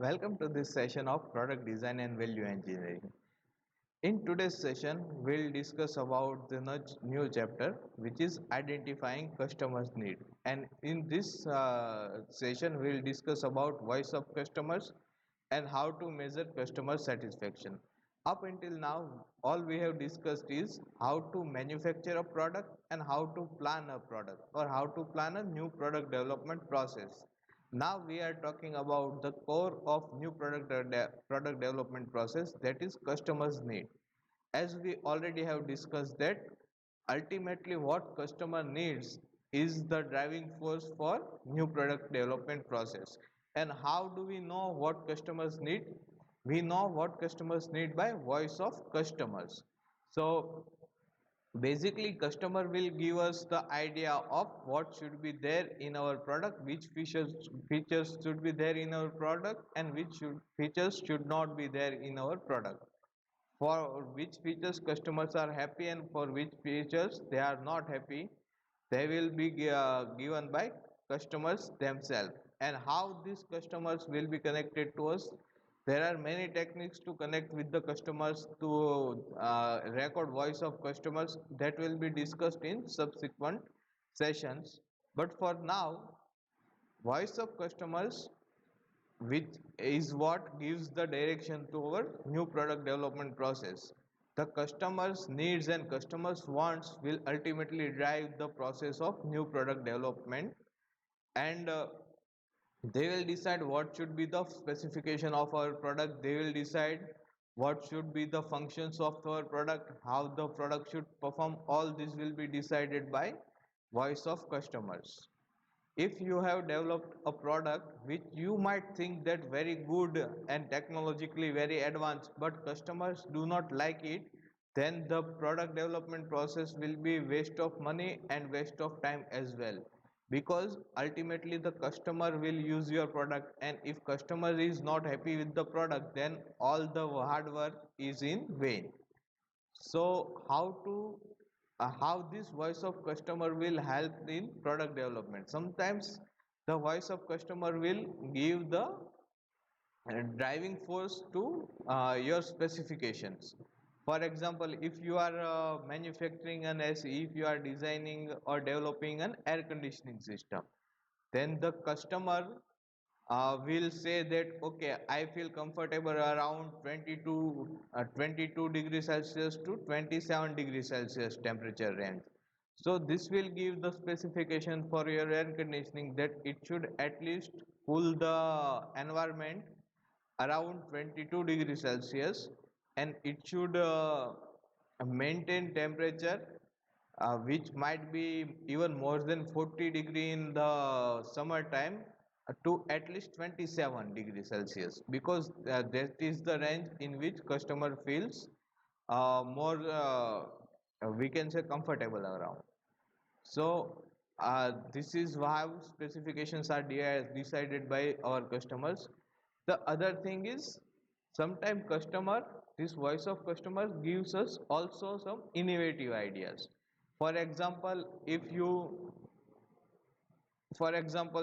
Welcome to this session of product design and value engineering. In today's session, we'll discuss about the new chapter which is identifying customers need. And in this session, we'll discuss about voice of customers and how to measure customer satisfaction. Up until now, all we have discussed is how to manufacture a product and how to plan a product or how to plan a new product development process. Now we are talking about the core of new product development process, that is customers need. As we already have discussed that ultimately what customer needs is the driving force for new product development process. And how do we know what customers need? We know what customers need by voice of customers. So basically customer will give us the idea of what should be there in our product, which features should be there in our product, and features should not be there in our product, for which features customers are happy and for which features they are not happy. They will be given by customers themselves. And how these customers will be connected to us, there are many techniques to connect with the customers, to record voice of customers, that will be discussed in subsequent sessions. But for now, voice of customers, which is what gives the direction to our new product development process. The customers needs and customers wants will ultimately drive the process of new product development. And they will decide what should be the specification of our product, they will decide what should be the functions of our product, how the product should perform. All this will be decided by voice of customers. If you have developed a product which you might think that very good and technologically very advanced, but customers do not like it, then the product development process will be waste of money and waste of time as well, because ultimately the customer will use your product, and if customer is not happy with the product, then all the hard work is in vain. So how this voice of customer will help in product development? Sometimes the voice of customer will give the driving force to your specifications. For example, if you are manufacturing an AC, if you are designing or developing an air conditioning system, then the customer will say that okay, I feel comfortable around 22 degrees Celsius to 27 degrees Celsius temperature range. So this will give the specification for your air conditioning, that it should at least cool the environment around 22 degrees Celsius, and it should maintain temperature which might be even more than 40 degree in the summer time, to at least 27 degrees Celsius, because that is the range in which customer feels more we can say comfortable around. So this is how specifications are decided by our customers. The other thing is, sometimes this voice of customer gives us also some innovative ideas. For example,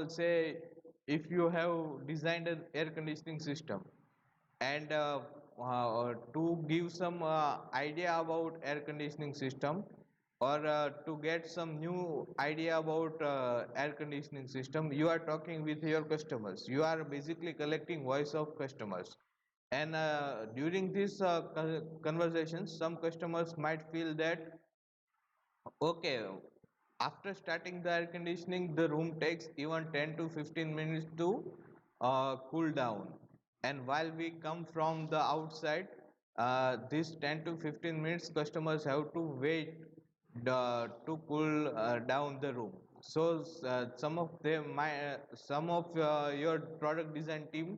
say if you have designed an air conditioning system, and to give some idea about air conditioning system, or to get some new idea about air conditioning system, you are talking with your customers, you are basically collecting voice of customers. And during this conversations, some customers might feel that okay, after starting the air conditioning, the room takes even 10 to 15 minutes to cool down. And while we come from the outside, this 10 to 15 minutes, customers have to wait to cool down the room. So some of your product design team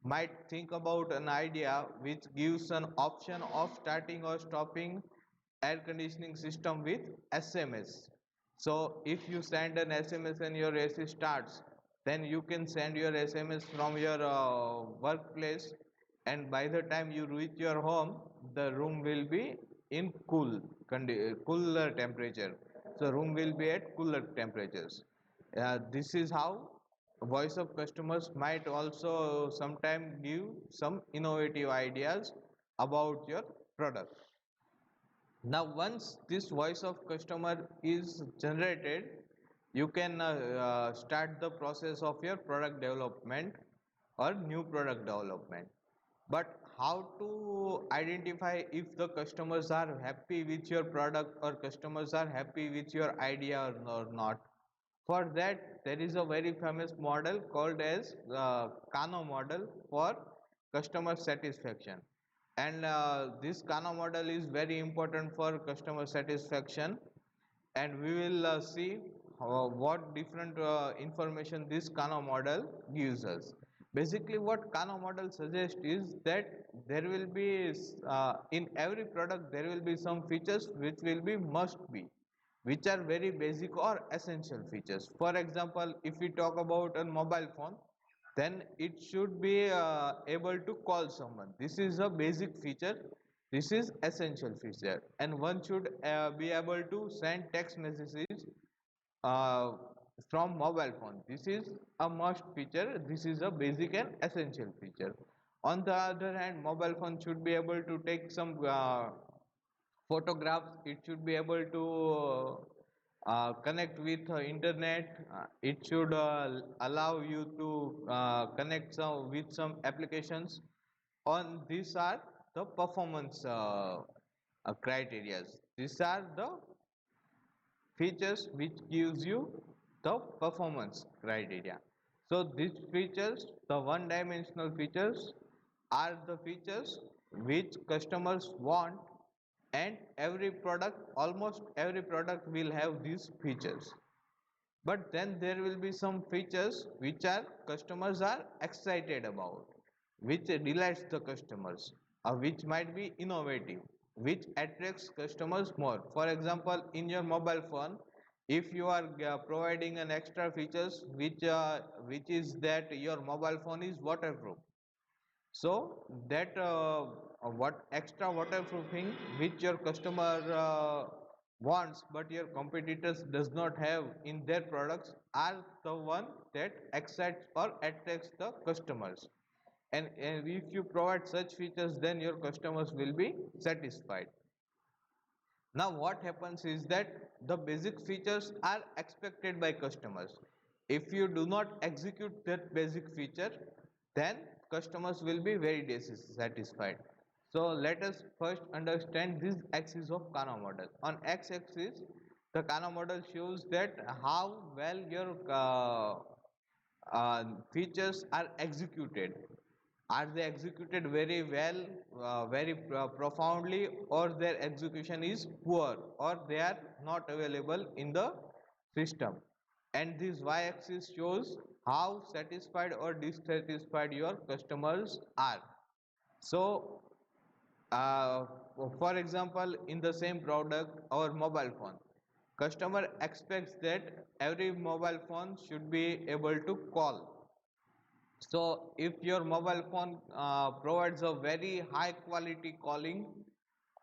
might think about an idea which gives an option of starting or stopping air conditioning system with SMS. So if you send an SMS and your AC starts, then you can send your SMS from your workplace, and by the time you reach your home, the room will be in cooler temperature. So room will be at cooler temperatures. This is how voice of customers might also sometimes give some innovative ideas about your product. Now once this voice of customer is generated, you can start the process of your product development or new product development. But how to identify if the customers are happy with your product or customers are happy with your idea or not? For that, there is a very famous model called as Kano model for customer satisfaction. And this Kano model is very important for customer satisfaction, and we will see what different information this Kano model gives us. Basically, what Kano model suggests is that there will be in every product there will be some features which will be must be, which are very basic or essential features. For example, if we talk about a mobile phone, then it should be able to call someone. This is a basic feature. This is essential feature, and one should be able to send text messages uh, from mobile phone. This is a must feature. This is a basic and essential feature. On the other hand, mobile phone should be able to take some photographs. It should be able to connect with internet. It should allow you to connect with some applications. On these are the performance criteria. These are the features which gives you the performance criteria. So these features, the one dimensional features, are the features which customers want, and every product, almost every product will have these features. But then there will be some features which are customers are excited about, which delights the customers, or which might be innovative, which attracts customers more. For example, in your mobile phone, if you are providing an extra features which is that your mobile phone is waterproof, so that what extra waterproofing which your customer wants but your competitors does not have in their products are the one that excites or attracts the customers. And if you provide such features, then your customers will be satisfied. Now what happens is that the basic features are expected by customers. If you do not execute that basic feature, then customers will be very dissatisfied. So let us first understand this axis of Kano model. On x-axis, the Kano model shows that how well your features are executed. Are they executed very well, very profoundly, or their execution is poor, or they are not available in the system? And this y-axis shows how satisfied or dissatisfied your customers are. So uh, for example, in the same product, our mobile phone, customer expects that every mobile phone should be able to call. So if your mobile phone provides a very high quality calling,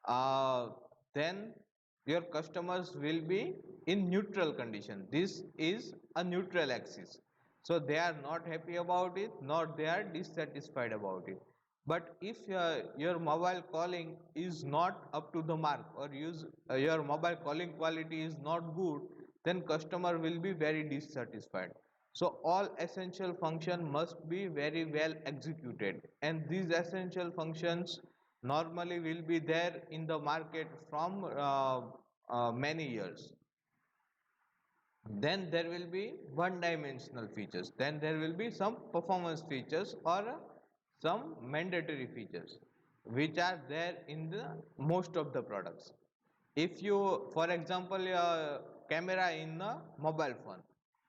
uh, then your customers will be in neutral condition. This is a neutral axis. So they are not happy about it, nor they are dissatisfied about it. But if your mobile calling is not up to the mark, or your mobile calling quality is not good, then customer will be very dissatisfied. So all essential function must be very well executed, and these essential functions normally will be there in the market from many years. Then there will be one dimensional features, then there will be some performance features or some mandatory features which are there in the most of the products. If you, for example, camera in a mobile phone,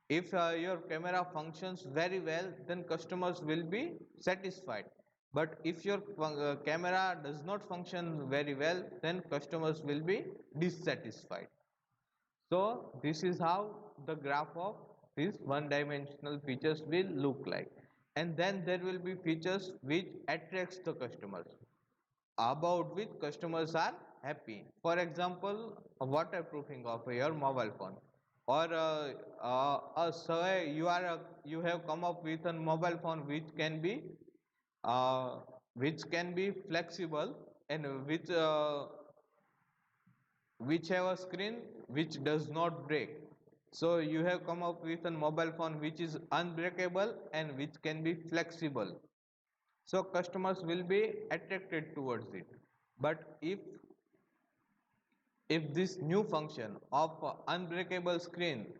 if your camera functions very well, then customers will be satisfied. But if your camera does not function very well, then customers will be dissatisfied. So this is how the graph of these one dimensional features will look like. And then there will be features which attracts the customers, about which customers are happy. For example, waterproofing of your mobile phone. or so you have come up with a mobile phone which can be flexible and which have a screen which does not break. So you have come up with a mobile phone which is unbreakable and which can be flexible. So customers will be attracted towards it. But if this new function of unbreakable screen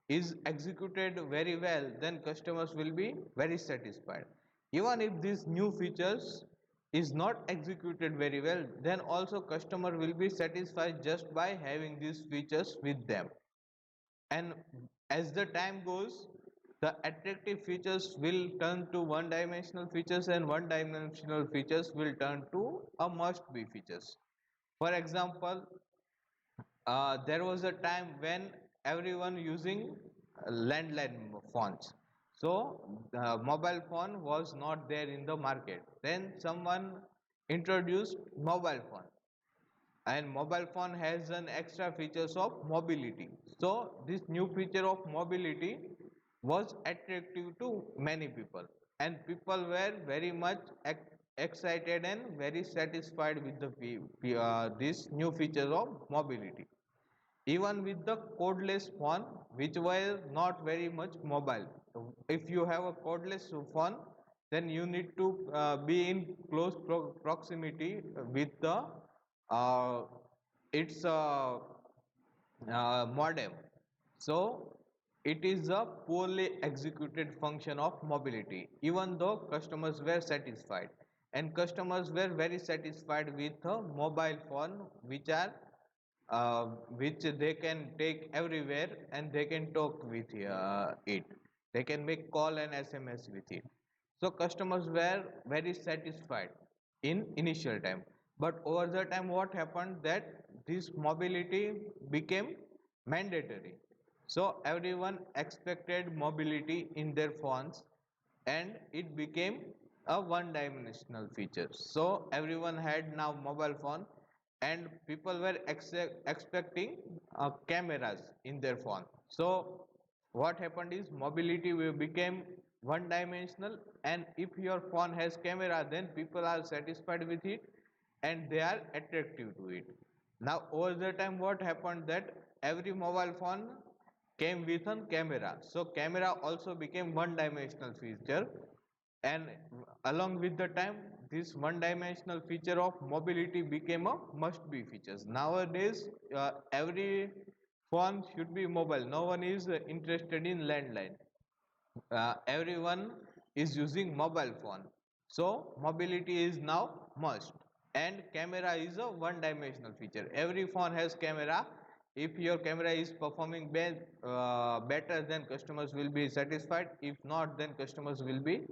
is executed very well, then customers will be very satisfied. Even if these new features is not executed very well, then also customer will be satisfied just by having these features with them. And as the time goes, the attractive features will turn to one dimensional features and one dimensional features will turn to a must be features. For example, there was a time when everyone using landline phones. So the mobile phone was not there in the market. Then someone introduced mobile phone, and mobile phone has an extra features of mobility. So this new feature of mobility was attractive to many people, and people were very much excited and very satisfied with this new feature of mobility. Even with the codeless phone which were not very much mobile. If you have a codeless phone, then you need to be in close proximity with the uh, its modem. So it is a poorly executed function of mobility, even though customers were satisfied, and customers were very satisfied with a mobile phone which they can take everywhere and they can talk with it. They can make call and SMS with it. So customers were very satisfied in initial time. But over the time, what happened that this mobility became mandatory. So everyone expected mobility in their phones, and it became a one dimensional feature. So everyone had now mobile phone, and people were expecting cameras in their phone. So what happened is mobility became one dimensional, and if your phone has camera, then people are satisfied with it and they are attractive to it. Now over the time, what happened that every mobile phone came with a camera. So camera also became one dimensional feature, and along with the time, this one dimensional feature of mobility became a must be features. Nowadays every phone should be mobile. No one is interested in landline. Everyone is using mobile phone. So mobility is now must, and camera is a one dimensional feature. Every phone has camera. If your camera is performing better, then customers will be satisfied. If not, then customers will be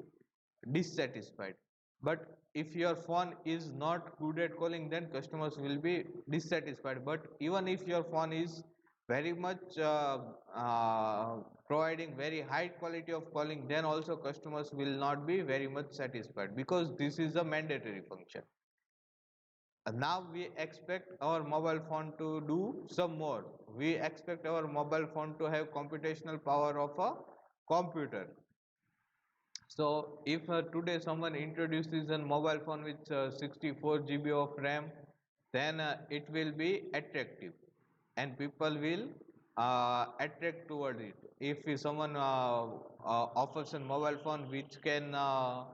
dissatisfied. But if your phone is not good at calling, then customers will be dissatisfied. But even if your phone is very much providing very high quality of calling, then also customers will not be very much satisfied, because this is a mandatory function. Now we expect our mobile phone to do some more. We expect our mobile phone to have computational power of a computer. So if today someone introduces a mobile phone with 64 GB of RAM, then it will be attractive and people will attract toward it. If someone offers a mobile phone which can uh,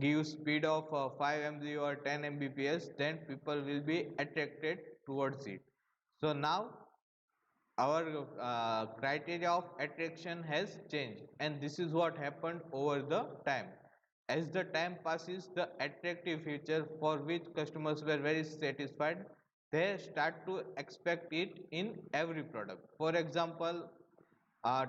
give speed of 5 MB or 10 Mbps, then people will be attracted towards it. So now our criteria of attraction has changed, and this is what happened over the time. As the time passes, the attractive feature for which customers were very satisfied, they start to expect it in every product. For example,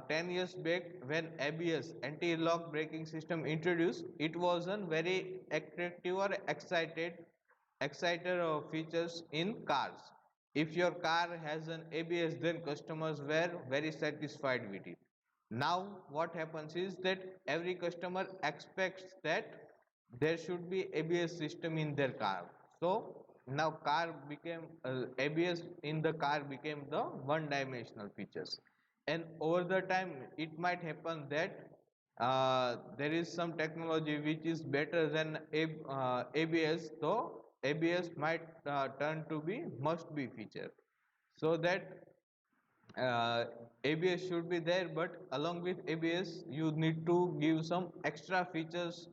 10 years back, when ABS, anti-lock braking system, introduced, it wasn't very attractive or exciter features in cars. If your car has an ABS, then customers were very satisfied with it. Now what happens is that every customer expects that there should be ABS system in their car. So now car became ABS in the car became the one dimensional features, and over the time it might happen that there is some technology which is better than ABS, so ABS might turn to be must be feature, so that ABS should be there, but along with ABS you need to give some extra features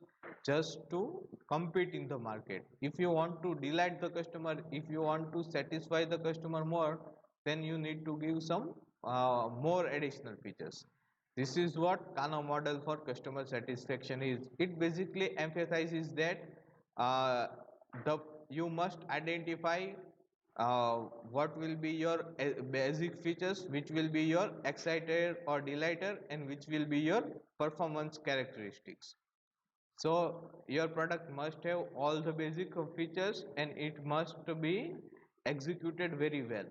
just to compete in the market. If you want to delight the customer, if you want to satisfy the customer more, then you need to give some more additional features. This is what Kano model for customer satisfaction is. It basically emphasizes that uh, the you must identify what will be your basic features, which will be your exciter or delighter, and which will be your performance characteristics. So your product must have all the basic features and it must be executed very well.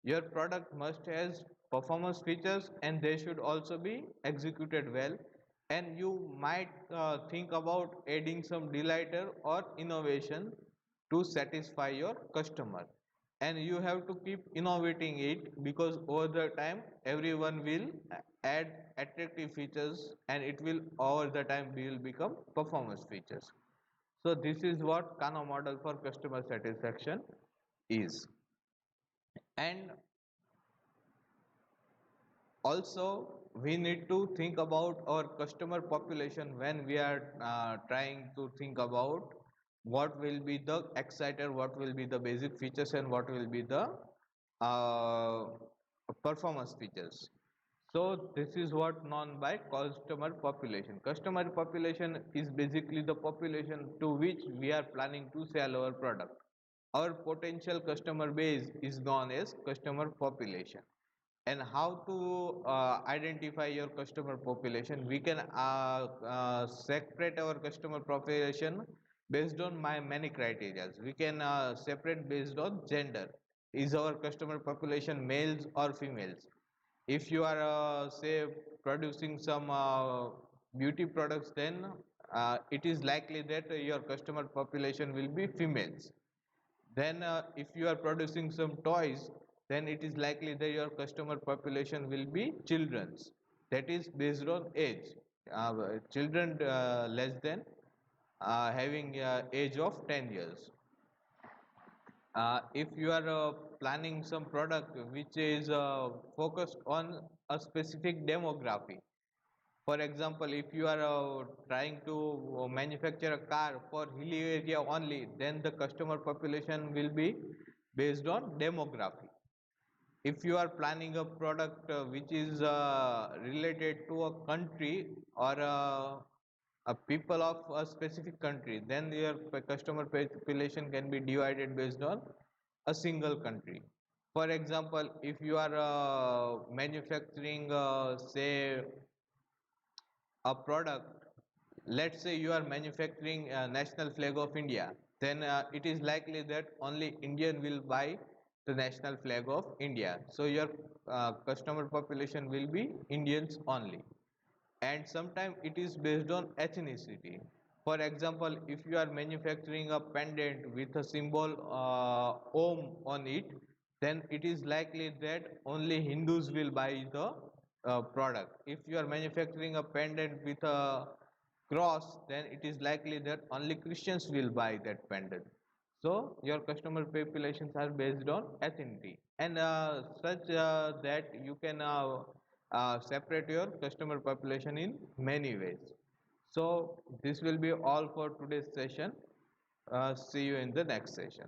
Your product must has performance features and they should also be executed well, and you might think about adding some delighter or innovation to satisfy your customer, and you have to keep innovating it, because over the time everyone will add attractive features and it will over the time will become performance features. So this is what Kano model for customer satisfaction is. And also we need to think about our customer population when we are trying to think about what will be the exciter, what will be the basic features, and what will be the uh, performance features. So this is what known by customer population. Customer population is basically the population to which we are planning to sell our product. Our potential customer base is known as customer population. And how to identify your customer population? We can separate our customer population based on many criteria. We can separate based on gender. Is our customer population males or females? If you are say producing some beauty products, then it is likely that your customer population will be females. Then if you are producing some toys, then it is likely that your customer population will be children's. That is based on age. Children less than having age of 10 years. If you are planning some product which is focused on a specific demography, for example, if you are trying to manufacture a car for hilly area only, then the customer population will be based on demography. If you are planning a product which is related to a country or a people of a specific country, then your customer population can be divided based on a single country. For example, if you are manufacturing say a product, let's say you are manufacturing a national flag of India, then it is likely that only Indian will buy the national flag of India. So your customer population will be Indians only. And sometimes it is based on ethnicity. For example, if you are manufacturing a pendant with a symbol Om on it, then it is likely that only Hindus will buy the product. If you are manufacturing a pendant with a cross, then it is likely that only Christians will buy that pendant. So your customer populations are based on ethnicity, and such that you can separate your customer population in many ways. So this will be all for today's session. See you in the next session.